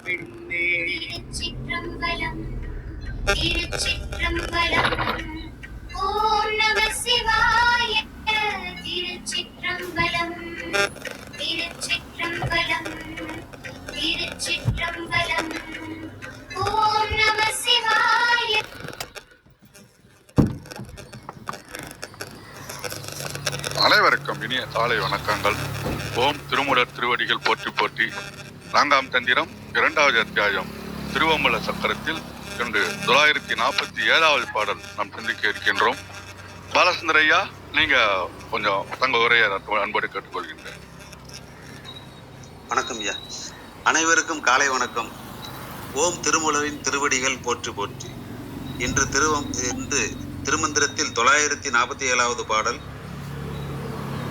பெண்ணே. திருச்சிற்றம்பலம் திருச்சிற்றம்பலம். ஓம் நம சிவாய. திருச்சிற்றம்பலம் திருச்சிற்றம்பலம் திருச்சிற்றம்பலம். ஓம் நம சிவாய. அனைவருக்கும் இனிய காலை வணக்கங்கள். ஓம் திருமூலர் திருவடிகள் போற்றி போற்றி. 4ஆம் தந்திரம் 2வது அத்தியாயம் திருவம்பல சக்கரத்தில் இன்று 947வது பாடல் நாம் சிந்திக்க இருக்கின்றோம். பாலசுந்தரையா, நீங்க கொஞ்சம் தங்க உரையை அன்போடு கேட்டுக்கொள்கின்றேன். வணக்கம் ஐயா. அனைவருக்கும் காலை வணக்கம். ஓம் திருமூலரின் திருவடிகள் போற்றி போற்றி. இன்று திருமந்திரத்தில் 947வது பாடல்,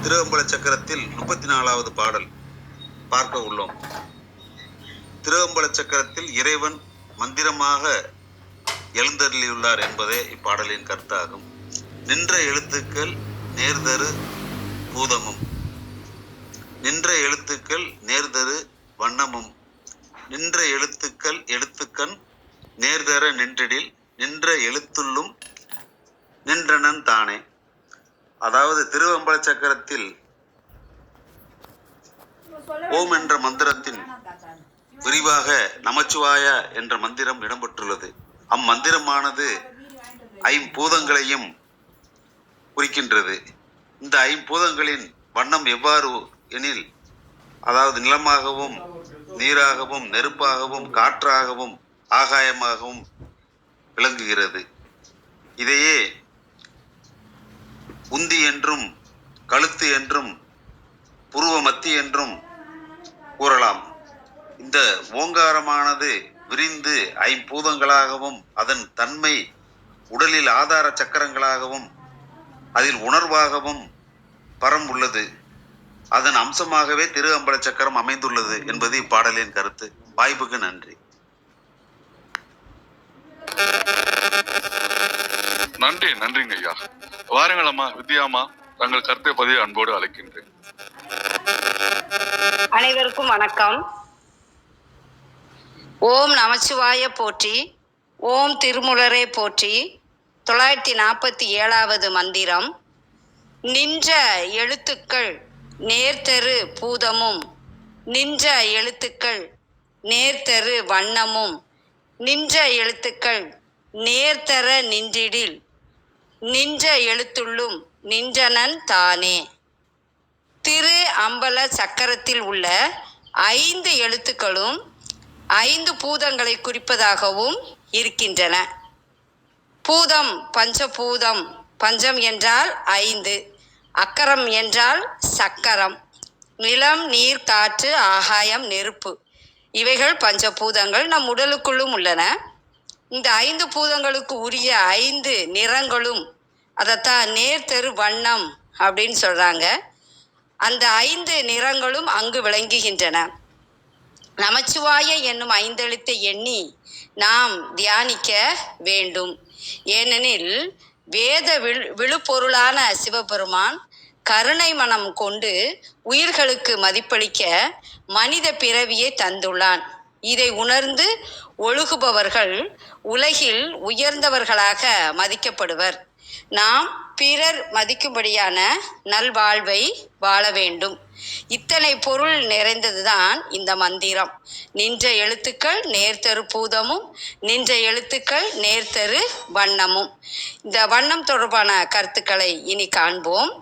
திருவம்பல சக்கரத்தில் 34வது பாடல் பார்க்க உள்ளோம். திருவம்பல சக்கரத்தில் இறைவன் மந்திரமாக எழுந்தருளியுள்ளார் என்பதே இப்பாடலின் கருத்தாகும். நின்ற எழுத்துக்கள் நேர்தரு பூதமும், நின்ற எழுத்துக்கள் நேர்தரு வண்ணமும், நின்ற எழுத்துக்கண் நேர்தர நின்றிடில் நின்ற எழுத்துள்ளும் நின்றனன் தானே. அதாவது திருவம்பல சக்கரத்தில் ஓம் என்ற மந்திரத்தின் விரிவாக நமச்சிவாய என்ற மந்திரம் இடம்பெற்றுள்ளது. அம்மந்திரமானது ஐம்பூதங்களையும் குறிக்கின்றது. இந்த ஐம்பூதங்களின் வண்ணம் எவ்வாறு எனில், அதாவது நிலமாகவும் நீராகவும் நெருப்பாகவும் காற்றாகவும் ஆகாயமாகவும் விளங்குகிறது. இதையே உந்தி என்றும் கழுத்து என்றும் புருவ மத்தி என்றும் கூறலாம். இந்த ஓங்காரமானது விரிந்து ஐம்பூதங்களாகவும் அதன் தன்மை உடலில் ஆதார சக்கரங்களாகவும் அதில் உணர்வாகவும் பரம் உள்ளது. அதன் அம்சமாகவே திரு அம்பல சக்கரம் அமைந்துள்ளது என்பது இப்பாடலின் கருத்து. வாய்ப்புக்கு நன்றி. நன்றிங்க ஐயா. வாருங்கள் அம்மா வித்யாமா, தங்கள் கருத்தை பதிவு அன்போடு அழைக்கின்றேன். அனைவருக்கும் வணக்கம். ஓம் நமச்சிவாய போற்றி. ஓம் திருமுலரே போற்றி. 947வது மந்திரம். நின்ற எழுத்துக்கள் நேர்த்தரு பூதமும், நின்ற எழுத்துக்கள் நேர்த்தரு வண்ணமும், நின்ற எழுத்துக்கள் நேர்த்தர நின்றிடில் நின்ற எழுத்துள்ளும் நின்றனன் தானே. திரு அம்பல சக்கரத்தில் உள்ள 5 எழுத்துக்களும் 5 பூதங்களை குறிப்பதாகவும் இருக்கின்றன. பூதம் பஞ்சபூதம், பஞ்சம் என்றால் 5, அக்கரம் என்றால் சக்கரம், நிலம் நீர் காற்று ஆகாயம் நெருப்பு, இவைகள் பஞ்சபூதங்கள் நம் உடலுக்குள்ளும் உள்ளன. இந்த 5 பூதங்களுக்கு உரிய 5 நிறங்களும், அதைத்தான் நேர்த்தரு வண்ணம் அப்படின்னு சொல்றாங்க. அந்த 5 நிறங்களும் அங்கு விளங்குகின்றன. நமச்சிவாய என்னும் 5 எழுத்தை எண்ணி நாம் தியானிக்க வேண்டும். ஏனெனில் வேத விழுப்பொருளான சிவபெருமான் கருணை மனம் கொண்டு உயிர்களுக்கு மதிப்பளிக்க மனித பிறவியை தந்துள்ளான். இதை உணர்ந்து ஒழுகுபவர்கள் உலகில் உயர்ந்தவர்களாக மதிக்கப்படுவர். நாம் பிறர் மதிக்கும்படியான நல்வாழ்வை வாழ வேண்டும். இத்தனை பொருள் நிறைந்ததுதான் இந்த மந்திரம். நின்ற எழுத்துக்கள் நேர்த்தரு பூதமும், நின்ற எழுத்துக்கள் நேர்த்தரு வண்ணமும். இந்த வண்ணம் தொடர்பான கருத்துக்களை இனி காண்போம்.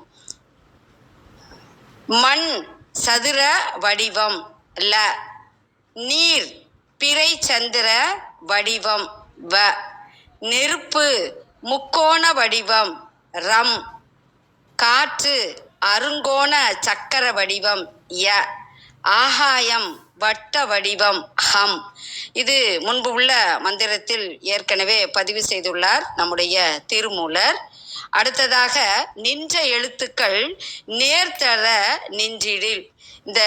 மண் சதுர வடிவம் ல, நீர் பிறை சந்திர வடிவம் வ, நெருப்பு முக்கோண வடிவம் ரம், காற்று அருங்கோண சக்கர வடிவம் ய, ஆகாயம் வட்ட வடிவம் ஹம். இது முன்பு உள்ள மந்திரத்தில் ஏற்கனவே பதிவு செய்துள்ளார் நம்முடைய திருமூலர். அடுத்ததாக நின்ற எழுத்துக்கள் நேர்த்தர நின்றிடில். இந்த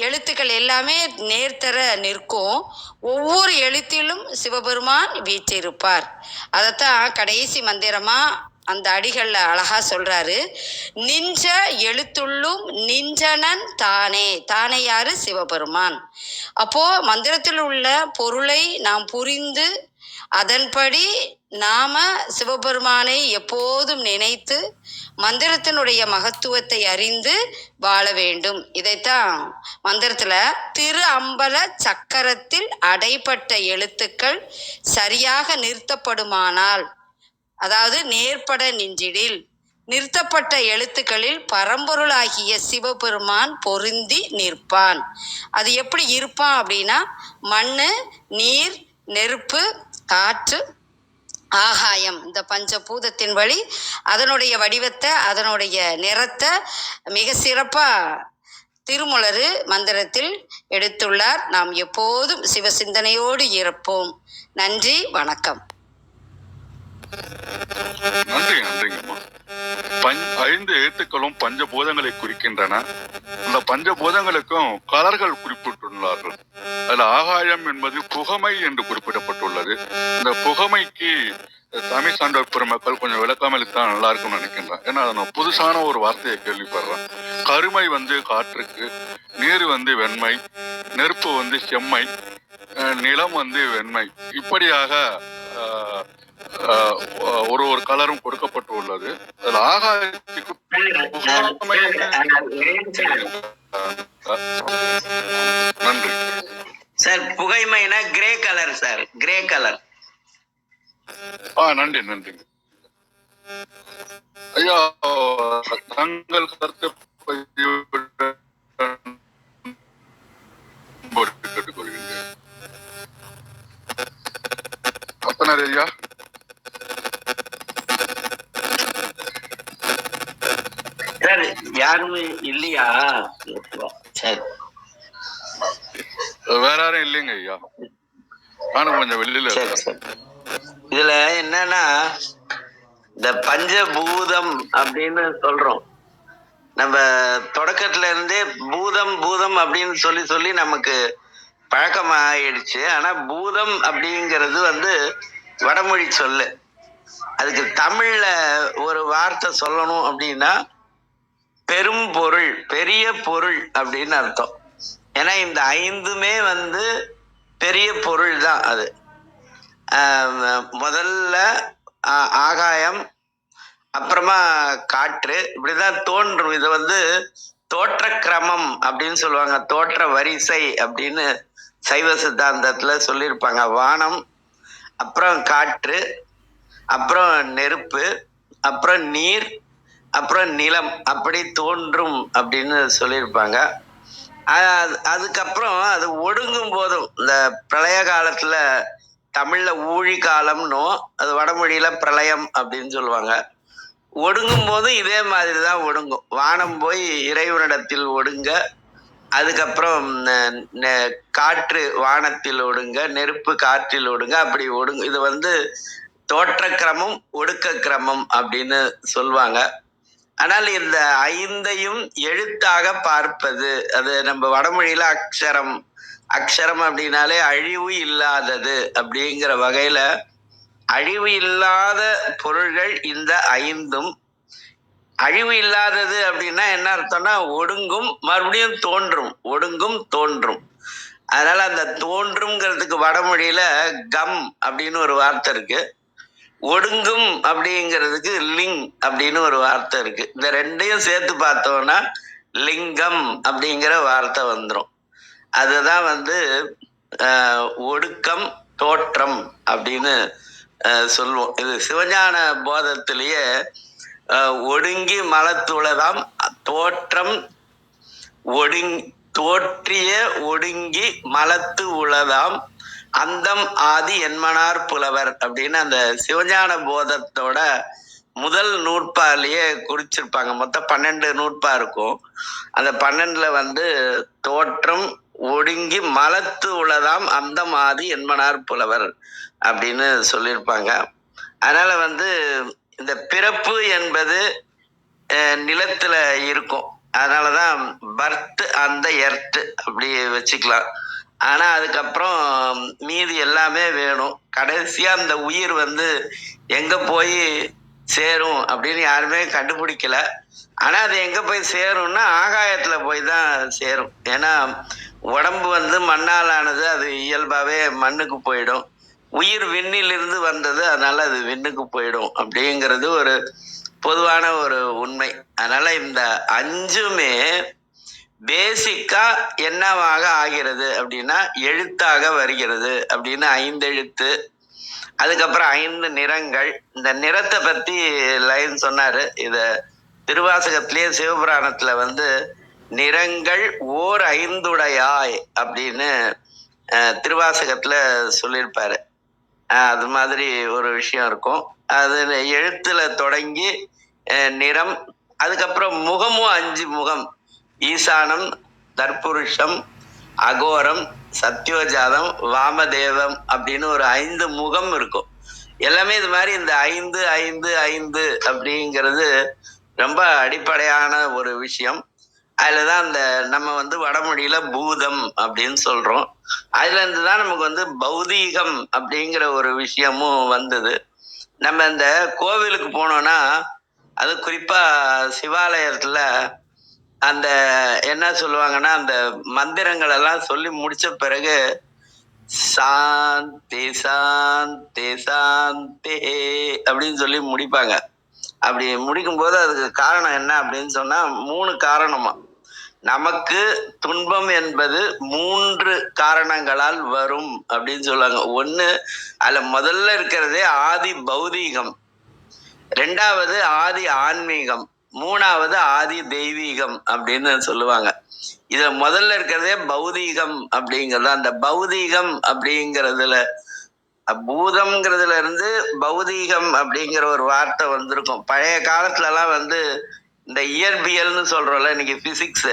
எழுத்துக்கள் எல்லாமே நேர்த்தர நிற்கும். ஒவ்வொரு எழுத்திலும் சிவபெருமான் வீற்றிருப்பார். அதைத்தான் கடைசி மந்திரமா அந்த அடிகளில் அழகா சொல்றாரு, நின்ற எழுத்துள்ளும் நின்றனன் தானே. தானே யாரு? சிவபெருமான். அப்போ மந்திரத்தில் உள்ள பொருளை நாம் புரிந்து அதன்படி நாம சிவபெருமானை எப்போதும் நினைத்து மந்திரத்தினுடைய மகத்துவத்தை அறிந்து வாழ வேண்டும். இதைத்தான் மந்திரத்துல திரு அம்பல சக்கரத்தில் அடைப்பட்ட எழுத்துக்கள் சரியாக நிறுத்தப்படுமானால், அதாவது நேர்பட நின்றிடில், நிறுத்தப்பட்ட எழுத்துக்களில் பரம்பொருளாகிய சிவபெருமான் பொருந்தி நிற்பான். அது எப்படி இருப்பான் அப்படின்னா, மண்ணு, நீர், நெருப்பு, காற்று, ஆகாயம், இந்த பஞ்சபூதத்தின் வழி அதனுடைய வடிவத்தை, அதனுடைய நிறத்தை மிக சிறப்பா திருமூலர் மந்திரத்தில் எடுத்துள்ளார். நாம் எப்போதும் சிவசிந்தனையோடு இருப்போம். நன்றி, வணக்கம். நன்றிங்கம்மா. 5 எழுத்துக்களும் பஞ்சபூதங்களை குறிக்கின்றன. அந்த பஞ்சபூதங்களுக்கும் கலர்கள் குறிப்பிட்டுள்ளார்கள். அதுல ஆகாயம் என்பது புகமை என்று குறிப்பிடப்பட்டுள்ளது. இந்த புகமைக்கு தமிழ் சான்றோர் பெருமக்கள் கொஞ்சம் விளக்கமளித்தான் நல்லா இருக்கும்னு நினைக்கின்றேன். ஏன்னா நான் புதுசான ஒரு வார்த்தையை கேள்விப்படுறேன். கருமை காற்றுக்கு, நீர் வெண்மை, நெருப்பு செம்மை, நிலம் வெண்மை, இப்படியாக ஒரு ஒரு கலரும் கொடுக்கப்பட்டு உள்ளது. அதுல ஆகாயத்துக்கு நன்றி சார். புகைமைனா grey colour sir, grey colour. நன்றி நன்றி ஐயா. தங்கள் கருத்தை கேட்டுக்கொள்கின்றேன். அப்பனார் ஐயா. சார் யாருமே இல்லையா? சரி, வேற யாரும் இல்லைங்க ஐயா. நானும் கொஞ்சம் வெளியில இருக்கேன். இதுல என்னன்னா, இந்த பஞ்சபூதம் அப்படின்னு சொல்றோம். நம்ம தொடக்கத்துல இருந்தே பூதம் பூதம் அப்படின்னு சொல்லி சொல்லி நமக்கு பழக்கமாயிடுச்சு. ஆனா பூதம் அப்படிங்கிறது வடமொழி சொல்லு. அதுக்கு தமிழ்ல ஒரு வார்த்தை சொல்லணும் அப்படின்னா பெரும் பொருள், பெரிய பொருள் அப்படின்னு அர்த்தம். ஏன்னா இந்த 5மே பெரிய பொருள் தான். அது முதல்ல ஆகாயம், அப்புறமா காற்று, இப்படிதான் தோன்றும். இது தோற்ற கிரமம் அப்படின்னு சொல்லுவாங்க, தோற்ற வரிசை அப்படின்னு சைவ சித்தாந்தத்துல சொல்லியிருப்பாங்க. வானம், அப்புறம் காற்று, அப்புறம் நெருப்பு, அப்புறம் நீர், அப்புறம் நிலம், அப்படி தோன்றும் அப்படின்னு சொல்லியிருப்பாங்க. அதுக்கப்புறம் அது ஒடுங்கும் போதும், இந்த பிரளய காலத்துல தமிழ்ல ஊழி காலம்னோ, அது வடமொழியில பிரளயம் அப்படின்னு சொல்லுவாங்க. ஒடுங்கும் போதும் இதே மாதிரிதான் ஒடுங்கும். வானம் போய் இறைவனிடத்தில் ஒடுங்க, அதுக்கப்புறம் காற்று வானத்தில் ஒடுங்க, நெருப்பு காற்றில் ஒடுங்க, அப்படி ஒடுங்க. இது தோற்ற கிரமம், ஒடுக்க கிரமம் அப்படின்னு சொல்லுவாங்க. ஆனால் இந்த 5ஐயும் எழுத்தாக பார்ப்பது, அது நம்ம வடமொழியில அக்ஷரம். அக்ஷரம் அப்படின்னாலே அழிவு இல்லாதது. அப்படிங்கிற வகையில அழிவு இல்லாத பொருள்கள் இந்த 5ம். அழிவு இல்லாதது அப்படின்னா என்ன அர்த்தம்னா, ஒடுங்கும் மறுபடியும் தோன்றும், ஒடுங்கும் தோன்றும். அதனால அந்த தோன்றும்ங்கிறதுக்கு வடமொழியில கம் அப்படின்னு ஒரு வார்த்தை இருக்கு. ஒடுங்கும் அப்படிங்கிறதுக்கு லிங் அப்படின்னு ஒரு வார்த்தை இருக்கு. இந்த 2ஐயும் சேர்த்து பார்த்தோம்னா லிங்கம் அப்படிங்கிற வார்த்தை வந்துடும். அதுதான் ஒடுக்கம், தோற்றம் அப்படின்னு சொல்லுவோம். இது சிவஞான போதத்திலேயே ஒடுங்கி மலத்துளதாம் தோற்றம் தோற்றிய ஒடுங்கி மலத்து உளதாம் அந்தம் ஆதி என்மனார் புலவர் அப்படின்னு அந்த சிவஞான போதத்தோட முதல் நூற்பாலேயே குறிச்சிருப்பாங்க. மொத்தம் 12 நூற்பா இருக்கும். அந்த 12ல தோற்றம் ஒடுங்கி மலத்து உளதாம் அந்தம் ஆதி என்மனார் புலவர் அப்படின்னு சொல்லியிருப்பாங்க. அதனால இந்த பிறப்பு என்பது நிலத்துல இருக்கும். அதனாலதான் பர்த் அந்த எர்த் அப்படி வச்சுக்கலாம். ஆனா அதுக்கப்புறம் மீதி எல்லாமே வேணும். கடைசியா அந்த உயிர் எங்க போய் சேரும் அப்படின்னு யாருமே கண்டுபிடிக்கல. ஆனா அது எங்க போய் சேரும்னா ஆகாயத்துல போய் தான் சேரும். ஏன்னா உடம்பு மண்ணால் ஆனது, அது இயல்பாவே மண்ணுக்கு போயிடும். உயிர் விண்ணிலிருந்து வந்தது, அதனால அது விண்ணுக்கு போயிடும் அப்படிங்கிறது ஒரு பொதுவான ஒரு உண்மை. அதனால இந்த அஞ்சுமே பேசிக்கா என்னவாக ஆகிறது அப்படின்னா எழுத்தாக வருகிறது அப்படின்னு 5 எழுத்து. அதுக்கப்புறம் 5 நிறங்கள். இந்த நிறத்தை பத்தி லைன் சொன்னாரு. இத திருவாசகத்திலேயே சிவபுராணத்துல நிறங்கள் ஓர் 5உடையாய் அப்படின்னு திருவாசகத்துல சொல்லியிருப்பாரு. அது மாதிரி ஒரு விஷயம் இருக்கும். அது எழுத்துல தொடங்கி நிறம், அதுக்கப்புறம் முகமும் 5 முகம். ஈசானம், தற்புருஷம், அகோரம், சத்யோஜாதம், வாமதேவம் அப்படின்னு ஒரு 5 முகம் இருக்கும். எல்லாமே இது மாதிரி இந்த 5 5 5 அப்படிங்கிறது ரொம்ப அடிப்படையான ஒரு விஷயம். அதுலதான் இந்த நம்ம வடமொழியில பூதம் அப்படின்னு சொல்றோம். அதுல இருந்துதான் நமக்கு பௌதீகம் அப்படிங்கிற ஒரு விஷயமும் வந்தது. நம்ம இந்த கோவிலுக்கு போனோம்னா, அது குறிப்பா சிவாலயத்துல அந்த என்ன சொல்லுவாங்கன்னா, அந்த மந்திரங்கள் எல்லாம் சொல்லி முடிச்ச பிறகு சாந்தி சாந்தி சாந்தி அப்படின்னு சொல்லி முடிப்பாங்க. அப்படி முடிக்கும் போது அதுக்கு காரணம் என்ன அப்படின்னு சொன்னா 3 காரணமா. நமக்கு துன்பம் என்பது 3 காரணங்களால் வரும் அப்படின்னு சொல்லுவாங்க. ஒண்ணு, அதுல முதல்ல இருக்கிறதே ஆதி பௌதீகம், 2வது ஆதி ஆன்மீகம், 3வது ஆதி தெய்வீகம் அப்படின்னு சொல்லுவாங்க. இதுல முதல்ல இருக்கிறதே பௌதீகம் அப்படிங்கிறது. அந்த பௌதீகம் அப்படிங்கிறதுல பூதம்ங்கிறதுல இருந்து பௌதீகம் அப்படிங்கிற ஒரு வார்த்தை வந்திருக்கும். பழைய காலத்துல எல்லாம் இந்த இயற்பியல்னு சொல்றோம்ல, இன்னைக்கு பிசிக்ஸ்,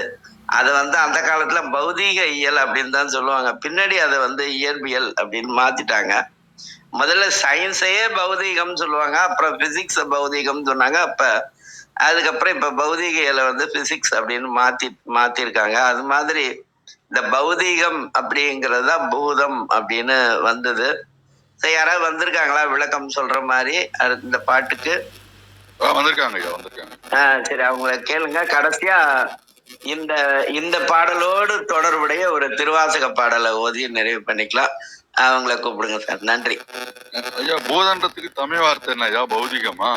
அதை அந்த காலத்துல பௌதீக இயல் அப்படின்னு தான் சொல்லுவாங்க. பின்னாடி அதை இயற்பியல் அப்படின்னு மாத்திட்டாங்க. முதல்ல சயின்ஸையே பௌதீகம் சொல்லுவாங்க, அப்புறம் பிசிக்ஸ் பௌதீகம் சொன்னாங்க. அதுக்கப்புறம் இப்ப பௌதீக இயலை பிசிக்ஸ் அப்படின்னு மாத்திருக்காங்க. அது மாதிரி இந்த பௌதீகம் அப்படிங்கிறது தான் பூதம் அப்படின்னு வந்தது. யாராவது வந்திருக்காங்களா விளக்கம் சொல்ற மாதிரி இந்த பாட்டுக்கு? வந்திருக்காங்க. சரி, அவங்கள கேளுங்க. கடைசியா இந்த இந்த பாடலோடு தொடர்புடைய ஒரு திருவாசக பாடலை ஓதி நிறைவு பண்ணிக்கலாம். அவங்கள கூப்பிடுங்க சார். நன்றி ஐயா. பூதன்றதுக்கு தமிழ் வார்த்தை என்ன ஐயா? பௌதிகமா?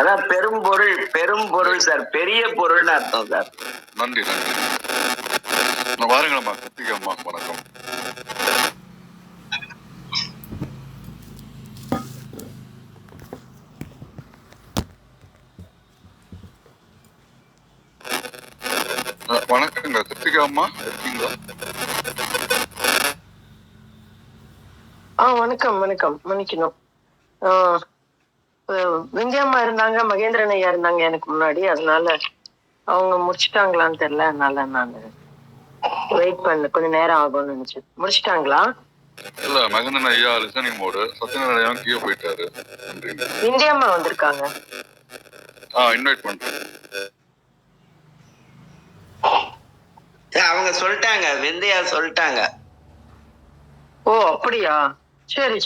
அதான் பெரும் பொருள் சார், பெரிய பொருள்னு அர்த்தம் சார். நன்றி. வாருங்களம்மா. கிருத்திகா அம்மா வணக்கம். வணக்கங்க கிருத்திகா அம்மா, இருக்கீங்களா? வணக்கம். மன்னிக்கணும். விந்தியம்மா இருந்தாங்க, மகேந்திரன் ஐயா இருந்தாங்க எனக்கு முன்னாடி. அதனால அவங்க முடிச்சுட்டாங்களான்னு தெரியல. அதனால நான் வெயிட் பண்ண கொஞ்சம் நேரம் ஆகும்னு நினைச்சேன். முடிச்சுட்டாங்களா? இல்ல, மகேந்திரன் ஐயா லிசனிங் மோடு, சத்யநாராயணன் கீழே போயிட்டாரு. விந்தியம்மா வந்திருக்காங்க. இன்வைட் பண்றேன். அவங்க சொல்லிட்டாங்க, விந்தியா சொல்லிட்டாங்க. ஓ அப்படியா? சரி.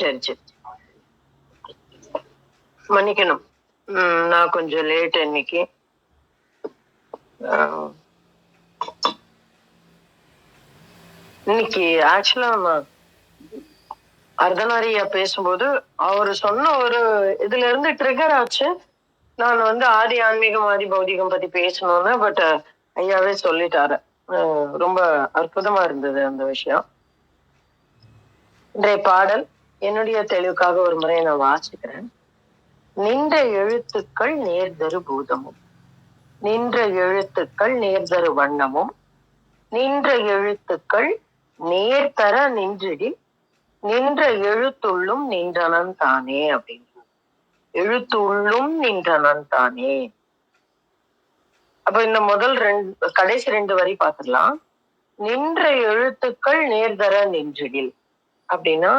மன்னிக்கணும், நான் கொஞ்சம் லேட் இன்னைக்கு. இன்னைக்கு ஆக்சுவலா நான் அர்த்தநாரியா பேசும்போது அவரு சொன்ன ஒரு இதுல இருந்து ட்ரிகர் ஆச்சு. நான் ஆதி ஆன்மீகம் ஆதி பௌதிகம் பத்தி பேசணும்னு. பட் ஐயாவே சொல்லிட்டாரு. ரொம்ப அற்புதமா இருந்தது அந்த விஷயம். இன்றைய பாடல் என்னுடைய தெளிவுக்காக ஒரு முறை நான் வாசிக்கிறேன். நின்ற எழுத்துக்கள் நேர்தரு பூதமும், நின்ற எழுத்துக்கள் நேர்தரு வண்ணமும், நின்ற எழுத்துக்கள் நேர்தர நின்றிடி, நின்ற எழுத்துள்ளும் நின்றனன் தானே அப்படின்னு. எழுத்துள்ளும் நின்றனன் தானே. அப்ப இந்த முதல் கடைசி 2 வரி பார்த்துடலாம். நின்ற எழுத்துக்கள் நேர்தர நின்றிடில் அப்படின்னா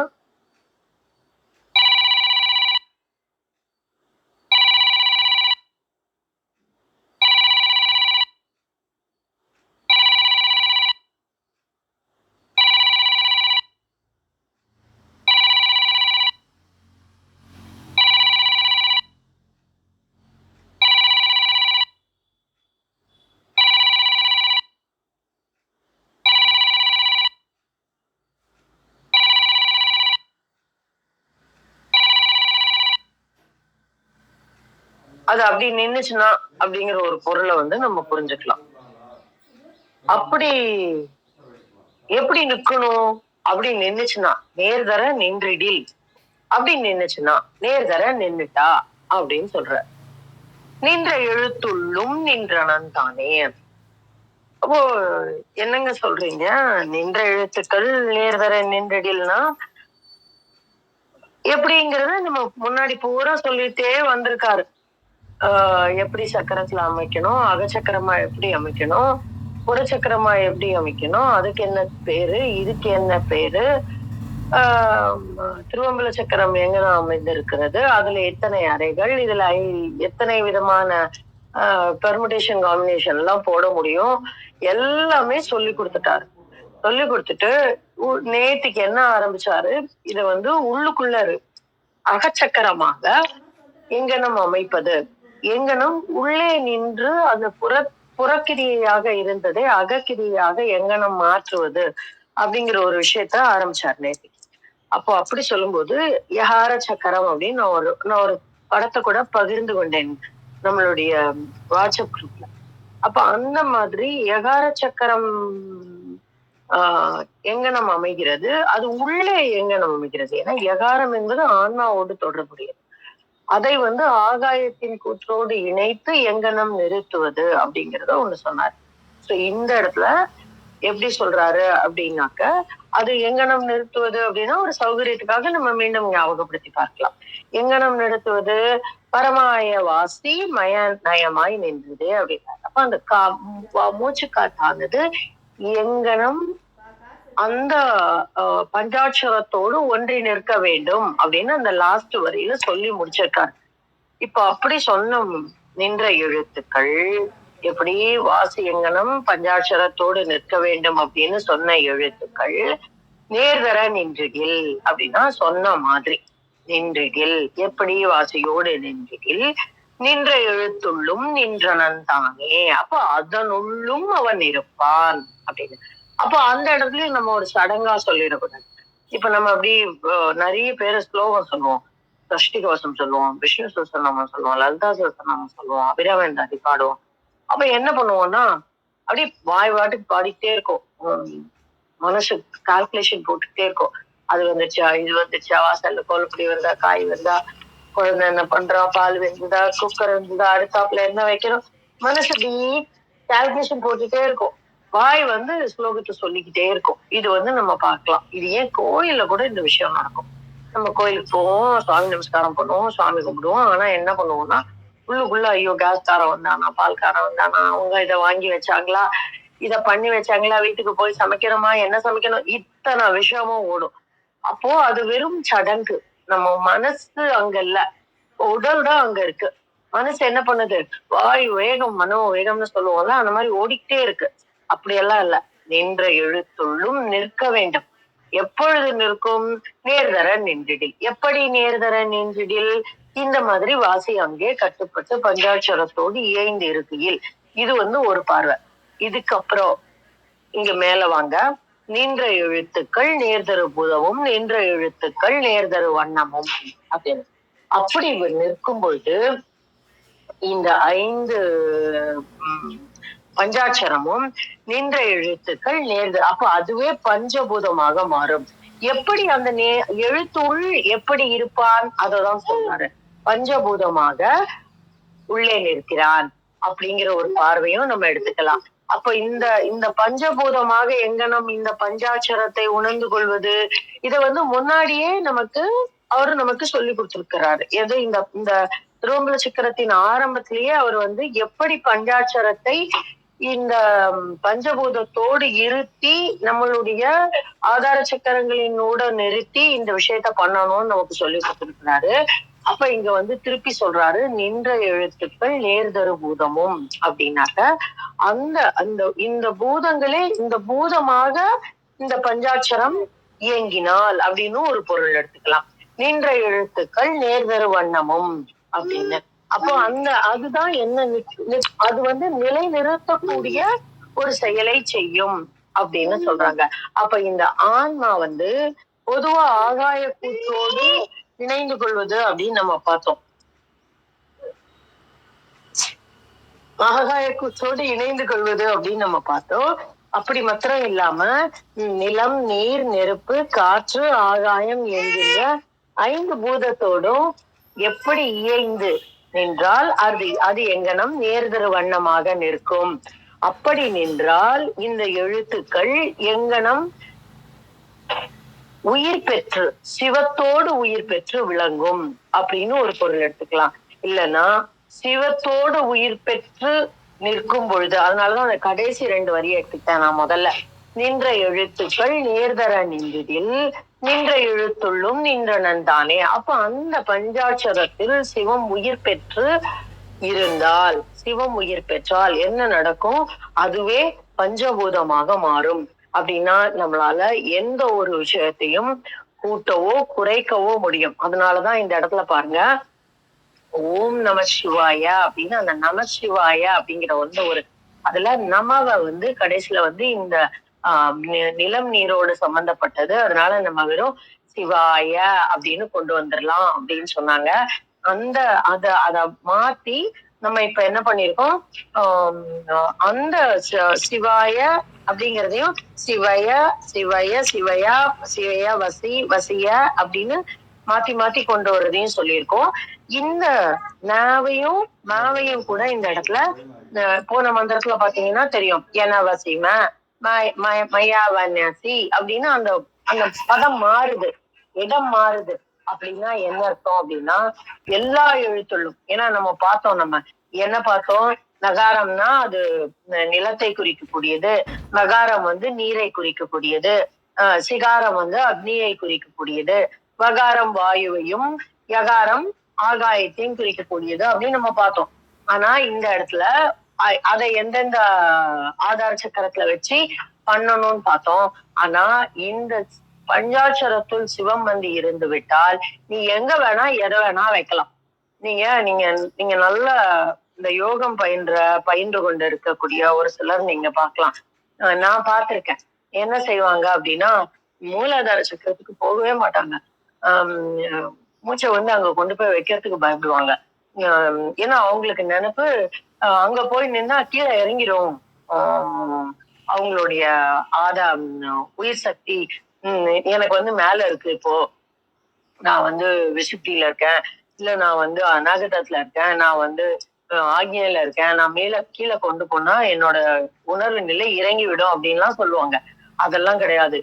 அது அப்படி நின்னுச்சுன்னா அப்படிங்கிற ஒரு பொருளை வந்து நம்ம புரிஞ்சுக்கலாம். அப்படி எப்படி நிக்கணும்? அப்படி நின்னுச்சுன்னா நேர்தர நின்றிடில், அப்படி நின்னுச்சுன்னா நேர்தர நின்னுட்டா அப்படின்னு சொல்ற. நின்ற எழுத்துள்ளும் நின்றனன் தானே. அப்போ என்னங்க சொல்றீங்க? நின்ற எழுத்துக்கள் நேர்தர நின்றிடில்னா எப்படிங்கிறத நம்ம முன்னாடி பூரா சொல்லிட்டே வந்திருக்காரு. எப்படி சக்கரத்துல அமைக்கணும், அகச்சக்கரமா எப்படி அமைக்கணும், புறச்சக்கரமா எப்படி அமைக்கணும், அதுக்கு என்ன பேரு, இதுக்கு என்ன பேரு, திருவம்பல சக்கரம் எங்கதான் அமைந்திருக்கிறது, அதுல எத்தனை அறைகள், இதுல எத்தனை விதமான பெர்முடேஷன் காம்பினேஷன் எல்லாம் போட முடியும், எல்லாமே சொல்லி கொடுத்துட்டாரு. சொல்லி கொடுத்துட்டு நேத்திக்கு என்ன ஆரம்பிச்சாரு, இத வந்து உள்ளுக்குள்ள அகச்சக்கரமாக எங்கனம் அமைப்பது, எங்கனம் உள்ளே நின்று அந்த புறக்கிரியாக இருந்ததை அகக்கிரியாக எங்கனம் மாற்றுவது அப்படிங்கிற ஒரு விஷயத்த ஆரம்பிச்சார் நேத்தி. அப்போ அப்படி சொல்லும்போது யகார சக்கரம் அப்படின்னு நான் ஒரு படத்தை கூட பகிர்ந்து கொண்டேன் நம்மளுடைய வாட்ஸ்அப் குரூப்ல. அப்ப அந்த மாதிரி யகார சக்கரம் எங்கனம் அமைகிறது, அது உள்ளே எங்கனம் அமைகிறது. ஏன்னா யகாரம் என்பது ஆன்மாவோடு தொடர்புடையது. அதை வந்து ஆகாயத்தின் கூற்றோடு இணைத்து எங்கனம் நிறுத்துவது அப்படிங்கிறத ஒண்ணு சொன்னார். சோ இந்த இடத்துல எப்படி சொல்றாரு அப்படின்னாக்க, அது எங்கனம் நிறுத்துவது அப்படின்னா ஒரு சௌகரியத்துக்காக நம்ம மீண்டும் ஞாபகப்படுத்தி பார்க்கலாம். எங்கனம் நிறுத்துவது பரமாய வாசி மய நயமாய் நின்றது அப்படின்னா, அப்ப அந்த மூச்சு காத்தானது எங்கனம் அந்த பஞ்சாட்சரத்தோடு ஒன்றி நிற்க வேண்டும் அப்படின்னு அந்த லாஸ்ட் வரியில சொல்லி முடிச்சிருக்காரு. இப்ப அப்படி சொன்ன நின்ற எழுத்துக்கள் எப்படி வாசி எங்கனம் பஞ்சாட்சரத்தோடு நிற்க வேண்டும் அப்படின்னு சொன்ன எழுத்துக்கள் நேர்தர நின்றிடில் அப்படின்னா சொன்ன மாதிரி நின்றிடில் எப்படி வாசியோடு நின்றிடில் நின்ற எழுத்துள்ளும் நின்றனன் தானே, அப்ப அதனுள்ளும் அவன் இருப்பான் அப்படின்னு. அப்போ அந்த இடத்துலயும் நம்ம ஒரு சடங்கா சொல்லிடக்கூடாது. இப்ப நம்ம அப்படி நிறைய பேரை ஸ்லோகம் சொல்லுவோம், சஷ்டி கவசம் சொல்லுவோம், விஷ்ணு சஹஸ்ரநாமம் சொல்லுவோம், லலிதா சஹஸ்ரநாமம் சொல்லுவோம், அபிராமந்தாதி பாடுவோம். அப்ப என்ன பண்ணுவோம்னா அப்படி வாய் வாட்டுக்கு பாடிட்டே இருக்கும், மனசு கால்குலேஷன் போட்டுட்டே இருக்கும். அது வந்துச்சா, இது வந்துச்சா, வாசல்ல கோலப்படி வருதா, காய் வருதா, குழந்தை என்ன பண்றா, பால் வெந்ததா, குக்கர் இருந்ததா, அடுத்தாப்புல என்ன வைக்கணும், மனசு அப்படி கால்குலேஷன் போட்டுட்டே இருக்கும். வாய் வந்து ஸ்லோகத்தை சொல்லிக்கிட்டே இருக்கும். இது வந்து நம்ம பார்க்கலாம். இது ஏன் கோயில்ல கூட இந்த விஷயம் நடக்கும். நம்ம கோயிலுக்கு போவோம், சுவாமி நமஸ்காரம் பண்ணுவோம், சுவாமி கும்பிடுவோம். ஆனா என்ன பண்ணுவோம்னா உள்ளுக்குள்ள ஐயோ கேஸ் காரம் வந்தானா, பால் காரம் வந்தானா, அவங்க இதை வாங்கி வச்சாங்களா, இத பண்ணி வச்சாங்களா, வீட்டுக்கு போய் சமைக்கணுமா, என்ன சமைக்கணும், இத்தனை விஷயமும் ஓடும். அப்போ அது வெறும் சடங்கு. நம்ம மனசு அங்க இல்ல, உடல் தான் அங்க இருக்கு. மனசு என்ன பண்ணுது, வாயு வேகம் மனோ வேகம்னு சொல்லுவோம்ல, அந்த மாதிரி ஓடிக்கிட்டே இருக்கு. அப்படியெல்லாம் இல்ல, நின்ற எழுத்துள்ளும் நிற்க வேண்டும். எப்பொழுது நிற்கும், நேர்தர நின்றிடில். எப்படி நேர்தர நின்றிடில், இந்த மாதிரி வாசி அங்கே கட்டுப்பட்டு பஞ்சாட்சரத்தோடு இயைந்து இருக்கையில். இது வந்து ஒரு பார்வை. இதுக்கப்புறம் இங்க மேல வாங்க, நின்ற எழுத்துக்கள் நேர்தரு பூதமும் நின்ற எழுத்துக்கள் நேர்தரு வண்ணமும் அப்படின்னு. அப்படி நிற்கும் பொழுது இந்த 5 பஞ்சாட்சரமும் நின்ற எழுத்துக்கள் நேர்தல், அப்ப அதுவே பஞ்சபூதமாக மாறும். எப்படி அந்த எழுத்துள் எப்படி இருப்பான் அததான் சொல்றாரு. பஞ்சபூதமாக உள்ளே நிற்கிறான் அப்படிங்கிற ஒரு பார்வையும் நம்ம எடுத்துக்கலாம். அப்ப இந்த பஞ்சபூதமாக எங்கனம் இந்த பஞ்சாட்சரத்தை உணர்ந்து கொள்வது, இத வந்து முன்னாடியே அவரு நமக்கு சொல்லி கொடுத்திருக்கிறாரு. எது இந்த திருவம்பல சக்கரத்தின் ஆரம்பத்திலேயே அவர் வந்து எப்படி பஞ்சாட்சரத்தை இந்த பஞ்சபூதத்தோடு இருத்தி நம்மளுடைய ஆதார சக்கரங்களினோட நிறுத்தி இந்த விஷயத்த பண்ணணும்னு நமக்கு சொல்லி கொடுத்திருக்கிறாரு. அப்ப இங்க வந்து திருப்பி சொல்றாரு, நின்ற எழுத்துக்கள் நேர்தரு பூதமும் அப்படின்னாக்க இந்த பூதங்களே இந்த பூதமாக இந்த பஞ்சாட்சரம் இயங்கினால் அப்படின்னு ஒரு பொருள் எடுத்துக்கலாம். நின்ற எழுத்துக்கள் நேர்தரு வண்ணமும் அப்படின்னு. அப்போ அதுதான் என்ன, அது வந்து நிலை நிறுத்தக்கூடிய ஒரு செயலை செய்யும் அப்படின்னு சொல்றாங்க. அப்ப இந்த ஆன்மா வந்து பொதுவா ஆகாய கூற்றோடு இணைந்து கொள்வது அப்படின்னு நம்ம பார்த்தோம். ஆகாய கூத்தோடு இணைந்து கொள்வது அப்படின்னு நம்ம பார்த்தோம். அப்படி மாத்திரம் இல்லாம நிலம், நீர், நெருப்பு, காற்று, ஆகாயம் என்கின்ற 5 பூதத்தோடும் எப்படி இயைந்து நின்றால் அது எங்கனம் நேர்தரு வண்ணமாக நிற்கும். அப்படி நின்றால் இந்த எழுத்துக்கள் எங்கனம் உயிர் பெற்று சிவத்தோடு உயிர் பெற்று விளங்கும் அப்படின்னு ஒரு பொருள் எடுத்துக்கலாம். இல்லைன்னா சிவத்தோடு உயிர் பெற்று நிற்கும் பொழுது, அதனாலதான் அந்த கடைசி 2 வரியை எடுத்துக்கிட்டேன் நான் முதல்ல. நின்ற எழுத்துக்கள் நேர்தர நின்றதில் நின்ற எழுத்துள்ளும் நின்றனன் தானே. அப்ப அந்த பஞ்சாட்சரத்தில் சிவம் உயிர் பெற்று இருந்தால், சிவம் உயிர் பெற்றால் என்ன நடக்கும்? அதுவே பஞ்சபூதமாக மாறும். அப்படின்னா நம்மளால எந்த ஒரு விஷயத்தையும் கூட்டவோ குறைக்கவோ முடியும். அதனாலதான் இந்த இடத்துல பாருங்க, ஓம் நம சிவாய அப்படின்னு அந்த நம சிவாய அப்படிங்கிற ஒரு அதுல நமவை கடைசியில இந்த நிலம் நீரோடு சம்பந்தப்பட்டது. அதனால நம்ம வெறும் சிவாய அப்படின்னு கொண்டு வந்துடலாம் அப்படின்னு சொன்னாங்க. அத மாத்தி நம்ம இப்ப என்ன பண்ணிருக்கோம், அந்த சிவாய அப்படிங்கிறதையும் சிவய சிவய சிவயா சிவய வசி வசிய அப்படின்னு மாத்தி மாத்தி கொண்டு வர்றதையும் சொல்லியிருக்கோம். இந்த நாவையும் மாவையும் கூட இந்த இடத்துல போன மந்திரத்துல பாத்தீங்கன்னா தெரியும், எனவசிம மயாவன்யாசி அப்படின்னு அந்த அந்த பதம் மாறுது, இடம் மாறுது. அப்படின்னா என்ன அர்த்தம் அப்படின்னா எல்லா எழுத்துள்ளும், ஏன்னா நம்ம பார்த்தோம், நம்ம என்ன பார்த்தோம், நகாரம்னா அது நிலத்தை குறிக்கக்கூடியது, நகாரம் நீரை குறிக்கக்கூடியது, சிகாரம் அக்னியை குறிக்கக்கூடியது, வகாரம் வாயுவையும், யகாரம் ஆகாயத்தையும் குறிக்கக்கூடியது அப்படின்னு நம்ம பார்த்தோம். ஆனா இந்த இடத்துல அதை எந்தெந்த ஆதார சக்கரத்துல வச்சு பண்ணணும்னு பார்த்தோம். ஆனா இந்த பஞ்சாட்சரத்துள் சிவம் இருந்து விட்டால் நீ எங்க வேணா எதை வேணா வைக்கலாம். நீங்க நீங்க நீங்க நல்ல இந்த யோகம் பயின்று கொண்டு இருக்கக்கூடிய ஒரு சிலர் நீங்க பார்க்கலாம். நான் பார்த்திருக்கேன். என்ன செய்வாங்க அப்படின்னா, மூலாதார சக்கரத்துக்கு போகவே மாட்டாங்க. மூச்சை அங்க கொண்டு போய் வைக்கிறதுக்கு பயப்படுவாங்க. ஏன்னா அவங்களுக்கு நினைப்பு அங்க போய் நின்னா கீழே இறங்கிடும் அவங்களுடைய உயிர் சக்தி. எனக்கு மேல இருக்கு, இப்போ நான் விசுப்தியில இருக்கேன், இல்ல நான் அநாகதத்துல இருக்கேன், நான் ஆக்ஞையில இருக்கேன், நான் மேல கீழே கொண்டு போனா என்னோட உணர்வு நிலை இறங்கி விடும் அப்படின்லாம் சொல்லுவாங்க. அதெல்லாம் கிடையாது.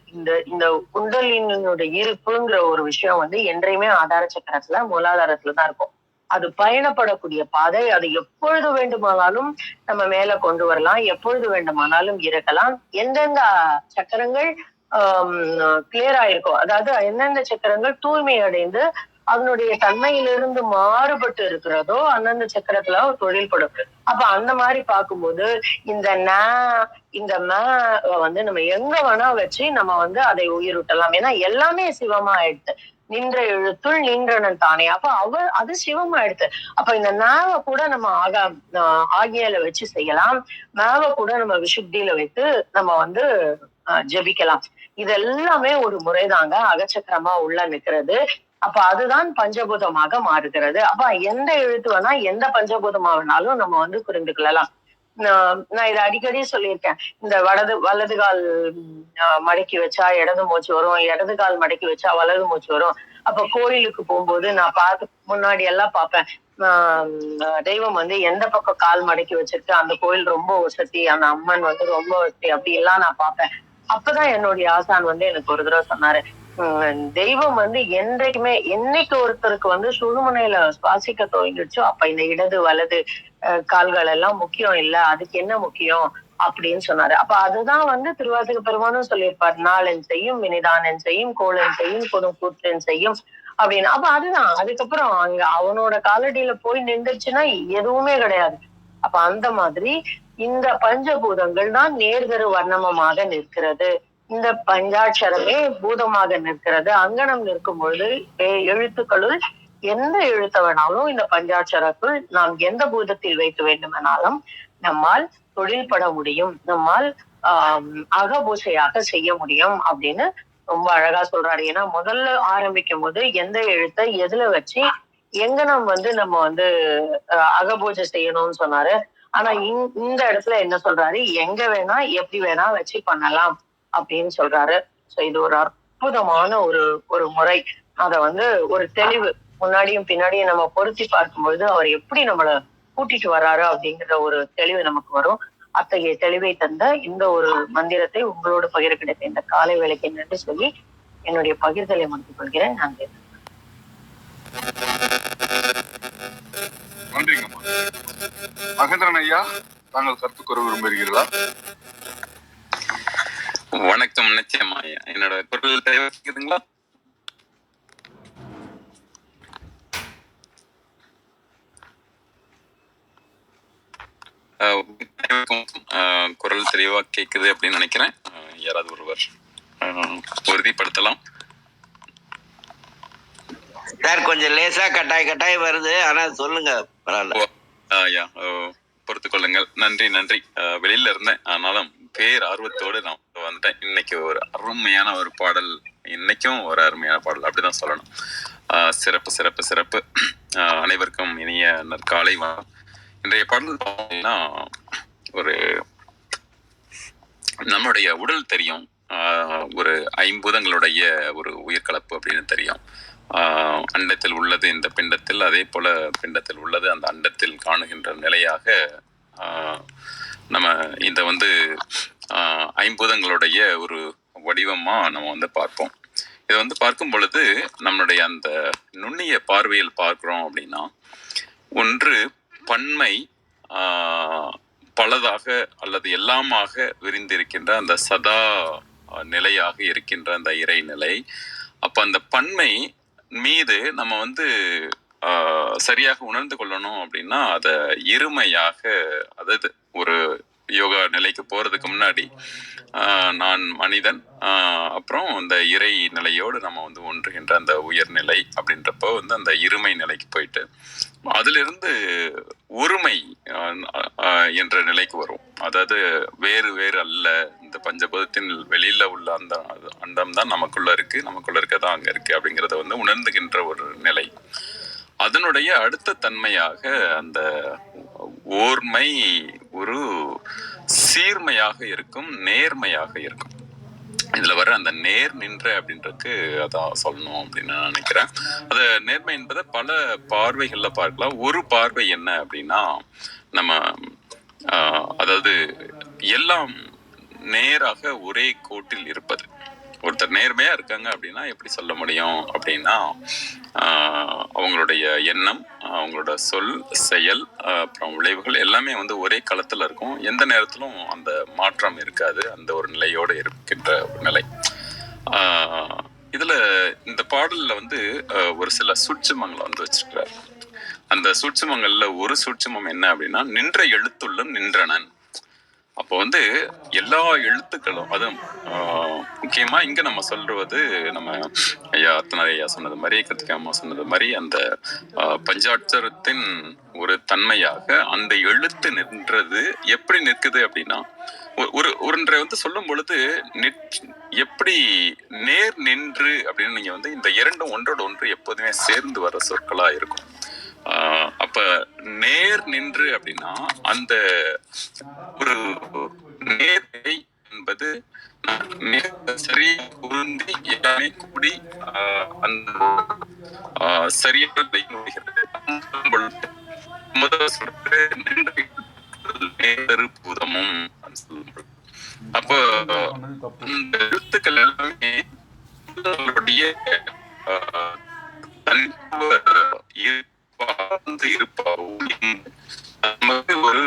இந்த குண்டலினோட இருப்புங்கிற ஒரு விஷயம் என்றையுமே ஆதார சக்கரத்துல மூலாதாரத்துலதான் இருக்கும். அது பயணப்படக்கூடிய பாதை. அது எப்பொழுது வேண்டுமானாலும் நம்ம மேல கொண்டு வரலாம், எப்பொழுது வேண்டுமானாலும் இருக்கலாம். எந்தெந்த சக்கரங்கள் கிளியர் ஆயிருக்கும், அதாவது எந்தெந்த சக்கரங்கள் தூய்மை அடைந்து அதனுடைய தன்மையிலிருந்து மாறுபட்டு இருக்கிறதோ அந்தந்த சக்கரத்துல தொழில்படும். அப்ப அந்த மாதிரி பார்க்கும்போது இந்த நம்ம எங்க வேணா வச்சு நம்ம அதை உயிரூட்டலாம். ஏன்னா எல்லாமே சிவமா ஆயிடுது. நின்ற எழுத்துள் நின்றனன் தானே. அப்ப அது சிவமா ஆயிடுது. அப்ப இந்த நாவை கூட நம்ம ஆகியில வச்சு செய்யலாம், நாவை கூட நம்ம விசுத்தியில வைத்து நம்ம ஜபிக்கலாம். இது எல்லாமே ஒரு முறைதாங்க அகச்சக்கரமா உள்ள நிற்கிறது. அப்ப அதுதான் பஞ்சபூதமாக மாறுகிறது. அப்ப எந்த எழுத்து வேணா எந்த பஞ்சபூதமா வேணாலும் நம்ம புரிந்து கொள்ளலாம். நான் இதை அடிக்கடி சொல்லியிருக்கேன். இந்த வலது கால் மடக்கி வச்சா இடது மூச்சு வரும், இடது கால் மடக்கி வச்சா வலது மூச்சு வரும். அப்ப கோயிலுக்கு போகும்போது நான் முன்னாடி எல்லாம் பார்ப்பேன், தெய்வம் எந்த பக்கம் கால் மடக்கி வச்சிருக்கு, அந்த கோயில் ரொம்ப வசதி, அந்த அம்மன் ரொம்ப வசதி, அப்படி எல்லாம் நான் பார்ப்பேன். அப்பதான் என்னுடைய ஆசான் எனக்கு ஒரு தடவை சொன்னாரு, தெய்வம் என்றைக்குமே என்னைக்கு ஒருத்தருக்கு சுழுமுனையில சுவாசிக்க துவங்கிடுச்சோ அப்ப இந்த இடது வலது கால்கள் எல்லாம் முக்கியம் இல்ல, அதுக்கு என்ன முக்கியம் அப்படின்னு சொன்னாரு. அப்ப அதுதான் திருவாசக பெருமானும் சொல்லியிருப்பார், நாளென் செய்யும் வினிதானன் செய்யும் கோளன் செய்யும் கொடும் கூற்றன் செய்யும் அப்படின்னு. அப்ப அதுதான். அதுக்கப்புறம் அங்க அவனோட காலடியில போய் நின்றுச்சுன்னா எதுவுமே கிடையாது. அப்ப அந்த மாதிரி இந்த பஞ்சபூதங்கள் தான் நேர்கரு வர்ணமமாக நிற்கிறது. இந்த பஞ்சாட்சரமே பூதமாக நிற்கிறது. அங்கனம் நிற்கும் பொழுது எழுத்துக்களுள் எந்த எழுத்த வேணாலும் இந்த பஞ்சாட்சரத்துள் நாம் எந்த பூதத்தில் வைக்க வேண்டுமானாலும் நம்மால் தொழில்பட முடியும், நம்மால் அகபூசையாக செய்ய முடியும் அப்படின்னு ரொம்ப அழகா சொல்றாரு. ஏன்னா முதல்ல ஆரம்பிக்கும் போது எந்த எழுத்தை எதுல வச்சு எங்க நம்ம அகபூஜை செய்யணும்னு சொன்னாரு. ஆனா இந்த இடத்துல என்ன சொல்றாரு, எங்க வேணா எப்படி வேணா வச்சு பண்ணலாம் அப்படின்னு சொல்றாரு. சோ இது ஒரு அற்புதமான ஒரு ஒரு முறை. அத வந்து ஒரு தெளிவு முன்னாடியும் பின்னாடியும் நம்ம பொருத்தி பார்க்கும்பொழுது அவர் எப்படி நம்மள கூட்டிட்டு வர்றாரு அப்படிங்கிற ஒரு தெளிவு நமக்கு வரும். அத்தகைய தெளிவை தந்த இந்த ஒரு மந்திரத்தை உங்களோடு பகிர கிடைத்த இந்த காலை வேளைக்கு நன்றி சொல்லி என்னுடைய பகிர்தலை முடித்துக் கொள்கிறேன். நன்றி. நன்றிங்கம்மா. மகேந்திரன் ஐயா, தாங்கள் கருத்து கூற விரும்புகிறீர்களா? வணக்கம். நிச்சயமா ஐயா, என்னோட குரல் தேவைக்குதுங்களா? குரல் தெளிவா கேக்குது அப்படின்னு நினைக்கிறேன். யாராவது ஒருவர் உறுதிப்படுத்தலாம். சார் கொஞ்சம் லேசா கட்டாய் வருது, ஆனா சொல்லுங்க, பரவாயில்ல. ஐயா பொறுத்து கொள்ளுங்கள். நன்றி நன்றி. வெளியில இருந்தேன், ஆனாலும் பேர் ஆர்வத்தோடு நான் வந்துட்டேன். இன்னைக்கு ஒரு அருமையான ஒரு பாடல், இன்னைக்கும் ஒரு அருமையான பாடல் அப்படிதான் சொல்லணும். சிறப்பு சிறப்பு சிறப்பு. அனைவருக்கும் இனிய நற்காலை. இன்றைய பாடல் பார்த்தீங்கன்னா, ஒரு நம்மளுடைய உடல் தெரியும், ஒரு ஐம்பூதங்களுடைய ஒரு உயிர்கலப்பு அப்படின்னு தெரியும். அண்டத்தில் உள்ளது இந்த பிண்டத்தில், அதே போல பிண்டத்தில் உள்ளது அந்த அண்டத்தில் காணுகின்ற நிலையாக நம்ம இந்த வந்து ஐம்பூதங்களுடைய ஒரு வடிவமா நம்ம வந்து பார்ப்போம். இதை வந்து பார்க்கும் பொழுது நம்மளுடைய அந்த நுண்ணிய பார்வையில் பார்க்கிறோம் அப்படின்னா, ஒன்று பன்மை பலதாக அல்லது எல்லாமாக விரிந்திருக்கின்ற அந்த சதா நிலையாக இருக்கின்ற அந்த இறைநிலை. அப்ப அந்த பன்மை மீது நம்ம வந்து சரியாக உணர்ந்து கொள்ளணும் அப்படின்னா அதை இருமையாக, அதாவது ஒரு யோகா நிலைக்கு போறதுக்கு முன்னாடி நான் மனிதன், அப்புறம் அந்த இறை நிலையோடு நம்ம வந்து ஒன்றுகின்ற அந்த உயர்நிலை அப்படின்றப்போ வந்து அந்த இருமை நிலைக்கு போயிட்டு அதிலிருந்து ஒருமை என்ற நிலைக்கு வரும். அதாவது வேறு வேறு அல்ல, இந்த பஞ்சபூதத்தின் வெளியில உள்ள அந்த அண்டம் தான் நமக்குள்ள இருக்கு, நமக்குள்ள இருக்கதான் அங்க இருக்கு அப்படிங்கிறத வந்து உணர்ந்துகின்ற ஒரு நிலை. அதனுடைய அடுத்த தன்மையாக அந்த ஓர்மை ஒரு சீர்மையாக இருக்கும், நேர்மையாக இருக்கும். இதுல வர அந்த நேர் நின்ற அப்படின்றதுக்கு அதான் சொல்லணும் அப்படின்னு நான் நினைக்கிறேன். அது நேர்மை என்பதை பல பார்வைகள்ல பார்க்கலாம். ஒரு பார்வை என்ன அப்படின்னா, நம்ம அதாவது எல்லாம் நேராக ஒரே கோட்டில் இருப்பது. ஒருத்தர் நேர்மையா இருக்காங்க அப்படின்னா எப்படி சொல்ல முடியும் அப்படின்னா, அவங்களுடைய எண்ணம், அவங்களோட சொல், செயல், அப்புறம் விளைவுகள் எல்லாமே வந்து ஒரே களத்துல இருக்கும். எந்த நேரத்திலும் அந்த மாற்றம் இருக்காது, அந்த ஒரு நிலையோடு இருக்கின்ற ஒரு நிலை. இதுல இந்த பாடல்ல வந்து ஒரு சில சூட்சுமங்களை வந்து வச்சிருக்கிறார். அந்த சூட்சுமங்கள்ல ஒரு சூட்சுமம் என்ன அப்படின்னா, நின்ற எழுத்துள்ளும் நின்றனன். அப்போ வந்து எல்லா எழுத்துக்களும், அதுவும் முக்கியமா இங்க நம்ம சொல்றது, நம்ம ஐயா அத்தனார் ஐயா சொன்னது மாதிரி, கிருத்திகா அம்மா சொன்னது மாதிரி, அந்த பஞ்சாட்சரத்தின் ஒரு தன்மையாக அந்த எழுத்து நின்றது. எப்படி நிற்குது அப்படின்னா, ஒன்றை வந்து சொல்லும் பொழுது எப்படி நேர் நின்று அப்படின்னு நீங்க வந்து இந்த இரண்டும் ஒன்றோடு ஒன்று எப்போதுமே சேர்ந்து வர சொற்களா இருக்கும். அப்ப நேர் நின்று அப்படின்னா அந்த ஒரு நேர்மை என்பது சரியா பொருந்தி எல்லாமே கூடி அந்த சரியாக முதல் சொல்றது நேரு பூதமும். அப்போ இந்த எழுத்துக்கள் எல்லாமே நமக்கு ஒரு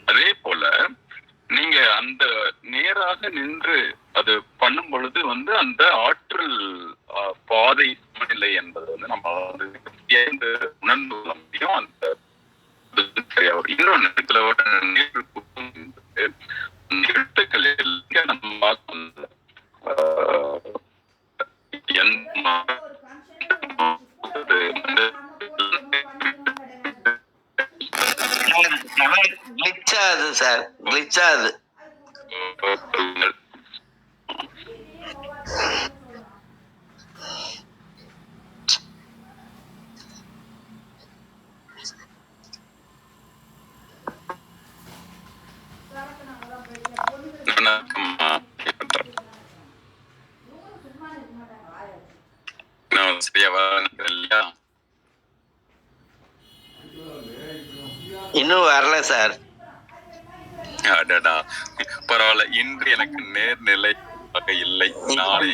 அதே போல நீங்க அந்த நேராக நின்று அது பண்ணும் பொழுது வந்து அந்த ஆற்றல் பாதை சமநிலை என்பது வந்து நம்ம வந்து உணர்ந்து கொள்ள முடியும். அந்த சரியா வரும். இன்னொன்னு இதுல எழுத்துக்கள் நம்ம கிளிச்சாது சார், கிளிச்சாது. சரியா இல்லையா? இன்னும் வரல சார். அடடா, பரவாயில்ல. இன்று எனக்கு நேர்நிலை இல்லை. நாளை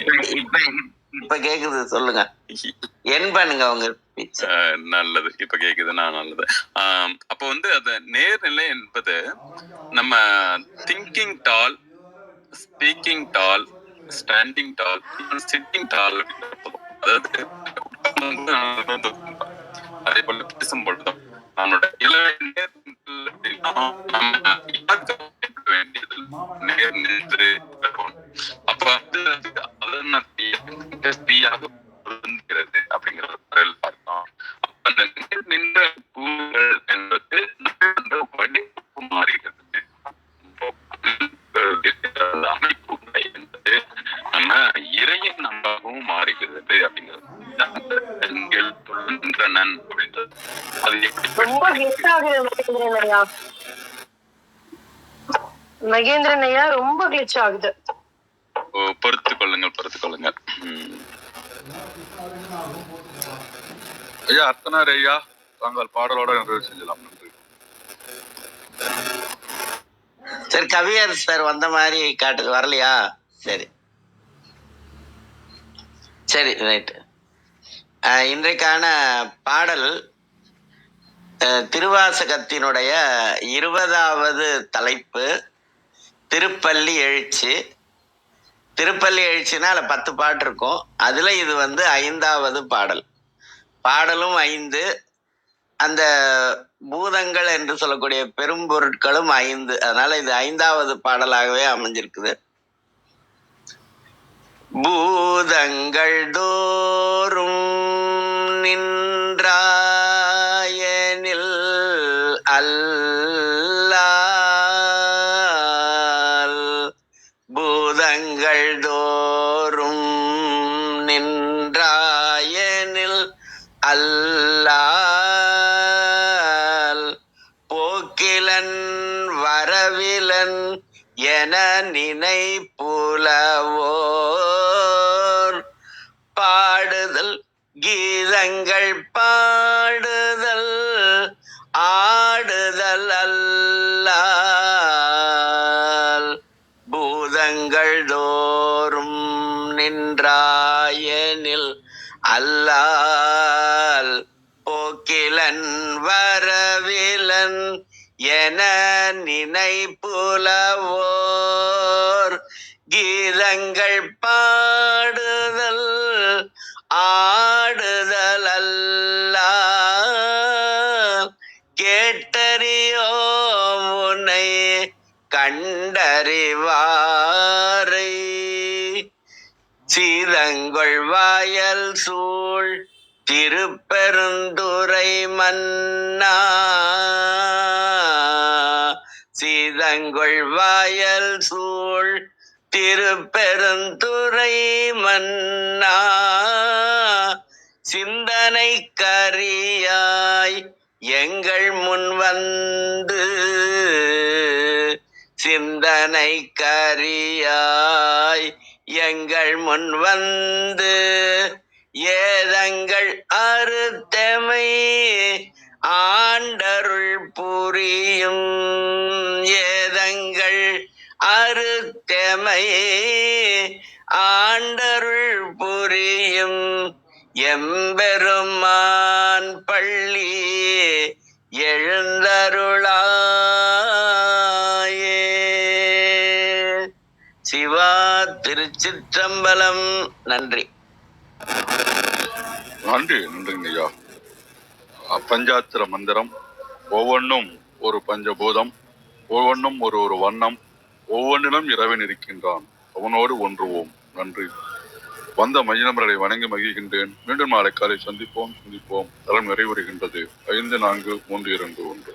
இப்ப கேக்குது, சொல்லுங்க. என் பண்ணுங்க உங்க நல்லது. இப்ப கேக்குதுன்னா நல்லது. அப்ப வந்து அந்த நேர்நிலை என்பது நம்ம திங்கிங் டால், ஸ்பீக்கிங் டால், ஸ்டாண்டிங் டால், சிட்டிங் டால், அதாவது அதே போல பேசும் பொழுதும் நம்மளோட வேண்டியது நேர் நின்று அப்ப வந்து அப்படிங்கிறது பார்த்தோம். அப்ப அந்த நேர் நின்ற கூறுகள் என்பது மாறுகிறது. அமைப்பு என்பது நம்ம இறையின் அன்பாகவும் மாறுகிறது அப்படிங்கிறது. மகேந்திரன் ஐயா ரொம்ப கிளிச் ஆகுது. பொறுத்து கொள்ளுங்கள். ஐயா அர்த்தனார் ஐயா, தாங்கள் பாடலோட நிறைவு செஞ்சலாம். நன்றி. சரி, கவியர் சார் வந்த மாதிரி காட்டுது, வரலையா? சரி ரைட்டு. இன்றைக்கான பாடல் திருவாசகத்தினுடைய 20வது தலைப்பு திருப்பள்ளி எழுச்சி. திருப்பள்ளி எழுச்சினா 10 பாட்டு இருக்கும். அதுல இது வந்து 5வது பாடல். பாடலும் 5, அந்த பூதங்கள் என்று சொல்லக்கூடிய பெரும்பொருட்களும் 5. அதனால இது 5வது பாடலாகவே அமைஞ்சிருக்குது. பூதங்கள் தோறும் நின்றாயனில் அல்லால், பூதங்கள் தோறும் நின்றாயனில் அல்லால், போக்கிலன் வரவிலன் என நினைப்புலவோர் பாடுதல் கீதங்கள் பாடுதல் ஆடுதல் அல்லால், பூதங்கள் தோறும் நின்றாயனில் அல்லால், போக்கிலன் வரவிலன் என நினைப்புலவோர் கீதங்கள் பாடுதல் ஆடுதல் அல்லால், கேட்டறியோம் உன்னை கண்டறிவாரை சீதங்கொள் வாயல் சூழ் திருப்பெருந்துறை மன்னா, சீதங்கொள் வாயல் சூழ் திருப்பெருந்துறை மன்னா, சிந்தனை கரியாய் எங்கள் முன் வந்து, சிந்தனை கரியாய் எங்கள் முன் வந்து, ஏதங்கள் அறுத்தமை ஆண்டருள் புரியும், ஏதங்கள் அறுத்தமை ஆண்டருள் புரியும், எம்பெருமான் பள்ளி எழுந்தருளாயே. சிவா திருச்சிற்றம்பலம். நன்றி. நன்றிங்க ஐயா. பஞ்சாத்திர மந்திரம் ஒவ்வொன்றும் ஒரு பஞ்சபூதம், ஒவ்வொன்றும் ஒரு ஒரு வண்ணம், ஒவ்வொன்றிலும் இறைவன் இருக்கின்றான். அவனோடு ஒன்றுவோம். நன்றி. வந்த மையநம்பர்களை வணங்கி மகிழ்கின்றேன். மீண்டும் நாளை காலை சந்திப்போம். தளம் நிறைவுறுகின்றது. 5, 4, 3, 2, 1.